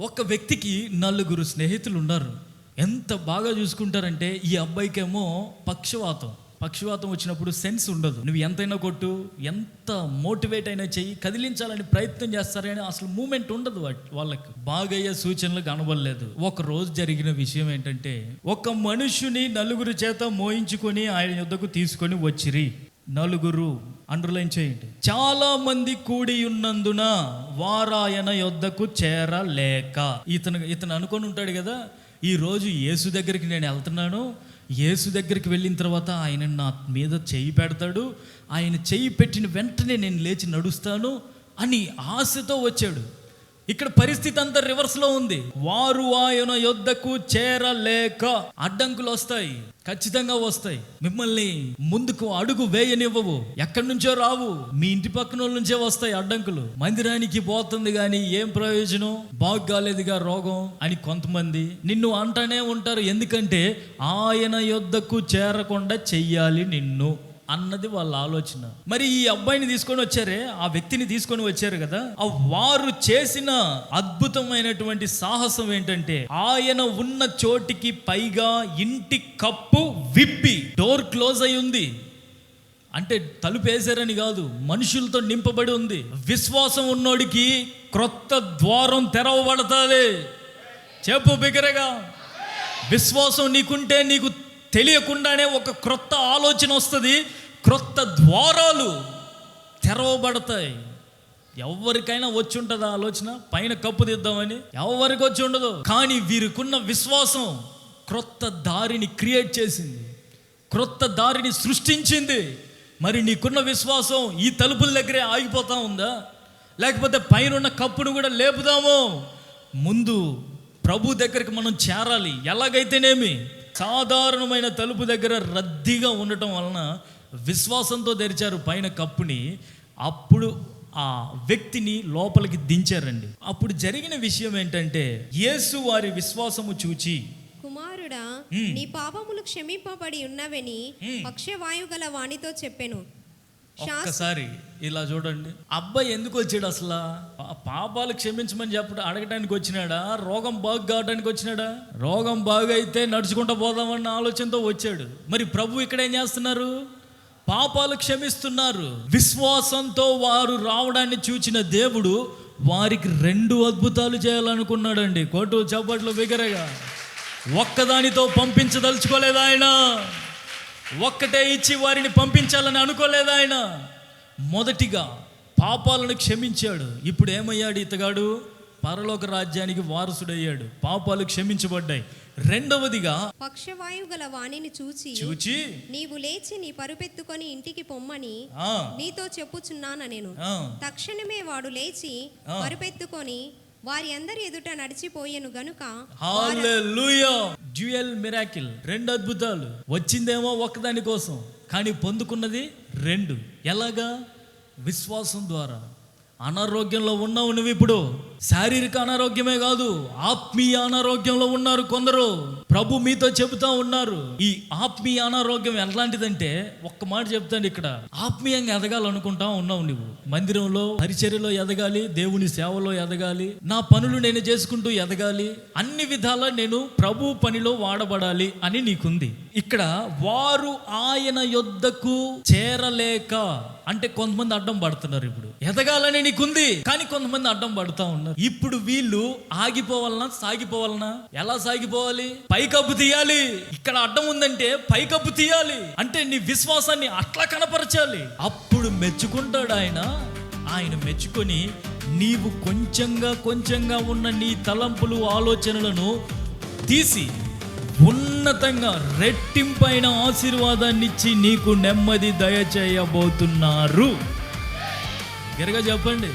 ఒక వ్యక్తికి 4 స్నేహితులు ఉన్నారు. ఎంత బాగా చూసుకుంటారంటే, ఈ అబ్బాయికేమో పక్షవాతం వచ్చినప్పుడు సెన్స్ ఉండదు. నువ్వు ఎంతైనా కొట్టు, ఎంత మోటివేట్ అయినా చెయ్యి, కదిలించాలని ప్రయత్నం చేస్తారని అసలు మూమెంట్ ఉండదు వాళ్ళకి. బాగయ్యే సూచనలు కనబడలేదు. ఒక రోజు జరిగిన విషయం ఏంటంటే, ఒక మనుషుని 4 చేత మోయించుకొని ఆయన యొద్దకు తీసుకొని వచ్చిరి. 4 అండర్లైన్ చేయండి. చాలా మంది కూడి ఉన్నందున వారాయన యొద్దకు చేరలేక. ఇతను అనుకొని ఉంటాడు కదా, ఈ రోజు యేసు దగ్గరికి నేను వెళ్తున్నాను, యేసు దగ్గరికి వెళ్ళిన తర్వాత ఆయన నా మీద చెయ్యి పెడతాడు, ఆయన చెయ్యి పెట్టిన వెంటనే నేను లేచి నడుస్తాను అని ఆశతో వచ్చాడు. ఇక్కడ పరిస్థితి అంతా రివర్స్లో ఉంది. వారు ఆయన యొద్దకు చేరలేక. అడ్డంకులు వస్తాయి, ఖచ్చితంగా వస్తాయి. మిమ్మల్ని ముందుకు అడుగు వేయనివ్వవు, ఎక్కడి నుంచో రావు, మీ ఇంటి పక్కన వాళ్ళ నుంచే వస్తాయి అడ్డంకులు. మందిరానికి పోతుంది కానీ ఏం ప్రయోజనం, బాగాలేదుగా రోగం అని కొంతమంది నిన్ను అంటనే ఉంటారు. ఎందుకంటే ఆయన యొద్దకు చేరకుండా చెయ్యాలి నిన్ను అన్నది వాళ్ళ ఆలోచన. మరి ఈ అబ్బాయిని తీసుకొని వచ్చారే, ఆ వ్యక్తిని తీసుకొని వచ్చారు కదా, వారు చేసిన అద్భుతమైనటువంటి సాహసం ఏంటంటే, ఆయన ఉన్న చోటికి పైగా ఇంటి కప్పు విప్పి, డోర్ క్లోజ్ అయి ఉంది అంటే తలుపు వేసారని కాదు, మనుషులతో నింపబడి ఉంది. విశ్వాసం ఉన్నోడికి క్రొత్త ద్వారం తెరవబడతాది. చెప్పు బిగ్గరగా. విశ్వాసం నీకుంటే నీకు తెలియకుండానే ఒక క్రొత్త ఆలోచన వస్తుంది, క్రొత్త ద్వారాలు తెరవబడతాయి. ఎవరికైనా వచ్చి ఉంటుంది ఆలోచన, పైన కప్పు తీద్దామని, ఎవరికి వచ్చి ఉండదు. కానీ వీరికున్న విశ్వాసం క్రొత్త దారిని క్రియేట్ చేసింది, క్రొత్త దారిని సృష్టించింది. మరి నీకున్న విశ్వాసం ఈ తలుపుల దగ్గరే ఆగిపోతా ఉందా, లేకపోతే పైన కప్పును కూడా లేపుదామో? ముందు ప్రభు దగ్గరికి మనం చేరాలి. ఎలాగైతేనేమి, సాధారణమైన తలుపు దగ్గర రద్దీగా ఉండటం వలన విశ్వాసంతో తెరిచారు పైన కప్పుని. అప్పుడు ఆ వ్యక్తిని లోపలికి దించారండి. అప్పుడు జరిగిన విషయం ఏంటంటే, యేసు వారి విశ్వాసము చూచి, కుమారుడా, నీ పాపములు క్షమింపబడి ఉన్నవని పక్షవాయు గల వానితో చెప్పెను. ఒక్కసారి ఇలా చూడండి, అబ్బాయి ఎందుకు వచ్చాడు అసలు? పాపాలు క్షమించమని అడగటానికి వచ్చినాడా, రోగం బాగు కావడానికి వచ్చినాడా? రోగం బాగైతే నడుచుకుంటూ పోదామన్న ఆలోచనతో వచ్చాడు. మరి ప్రభు ఇక్కడ ఏం చేస్తున్నారు? పాపాలు క్షమిస్తున్నారు. విశ్వాసంతో వారు రావడాన్ని చూచిన దేవుడు వారికి 2 అద్భుతాలు చేయాలనుకున్నాడండి. కోటు చప్పట్లు బిగ్గరగా. ఒక్కదానితో పంపించదలుచుకోలేదు ఆయన, ఒక్కటే ఇచ్చి వారిని పంపించాలని అనుకోలేదు ఆయన. మొదటిగా పాపాలను క్షమించాడు. ఇప్పుడు ఏమయ్యాడు ఇతగాడు? పరలోక రాజ్యానికి వారసుడయ్యాడు. పాపాలు క్షమించబడ్డాయి. రెండవదిగా పక్షవాయు గల వాణిని చూచి నీవు లేచి నీ పరుపెత్తుకొని ఇంటికి పొమ్మని నీతో చెప్పుచున్నాను నేను. తక్షణమే వాడు లేచి పరుపెత్తుకొని వారి అందరి ఎదుట నడిచిపోయేను గనుక. హల్లెలూయా. డ్యూయల్ మిరాకిల్, 2 అద్భుతాలు. వచ్చిందేమో ఒక్కదాని కోసం, కానీ పొందుకున్నది 2. ఎలాగా? విశ్వాసం ద్వారా. అనారోగ్యంలో ఉన్నావు నువ్వు ఇప్పుడు. శారీరక అనారోగ్యమే కాదు, ఆత్మీయ అనారోగ్యంలో ఉన్నారు కొందరు. ప్రభు మీతో చెబుతా ఉన్నారు. ఈ ఆత్మీయ అనారోగ్యం ఎలాంటిదంటే, ఒక్క మాట చెప్తాను ఇక్కడ. ఆత్మీయంగా ఎదగాలనుకుంటా ఉన్నావు నువ్వు. మందిరంలో పరిచర్యలో ఎదగాలి, దేవుని సేవలో ఎదగాలి, నా పనులు నేను చేసుకుంటూ ఎదగాలి, అన్ని విధాలా నేను ప్రభు పనిలో వాడబడాలి అని నీకుంది. ఇక్కడ వారు ఆయన యొద్దకు చేరలేక అంటే కొంతమంది అడ్డం పడుతున్నారు. ఇప్పుడు ఎదగాలని నీకుంది, కానీ కొంతమంది అడ్డం పడుతూ ఉన్నారు. ఇప్పుడు వీళ్ళు ఆగిపోవాలన్నా సాగిపోవాలన్నా? ఎలా సాగిపోవాలి? పైకప్పు తీయాలి. ఇక్కడ అడ్డం ఉందంటే పైకప్పు తీయాలి, అంటే నీ విశ్వాసాన్ని అట్లా కనపరచాలి. అప్పుడు మెచ్చుకుంటాడు ఆయన. ఆయన మెచ్చుకొని, నీవు కొంచెంగా ఉన్న నీ తలంపులు ఆలోచనలను తీసి ఉన్నతంగా రెట్టింపైన ఆశీర్వాదాన్ని ఇచ్చి నీకు నెమ్మది దయచేయబోతున్నారు. గట్టిగా చెప్పండి.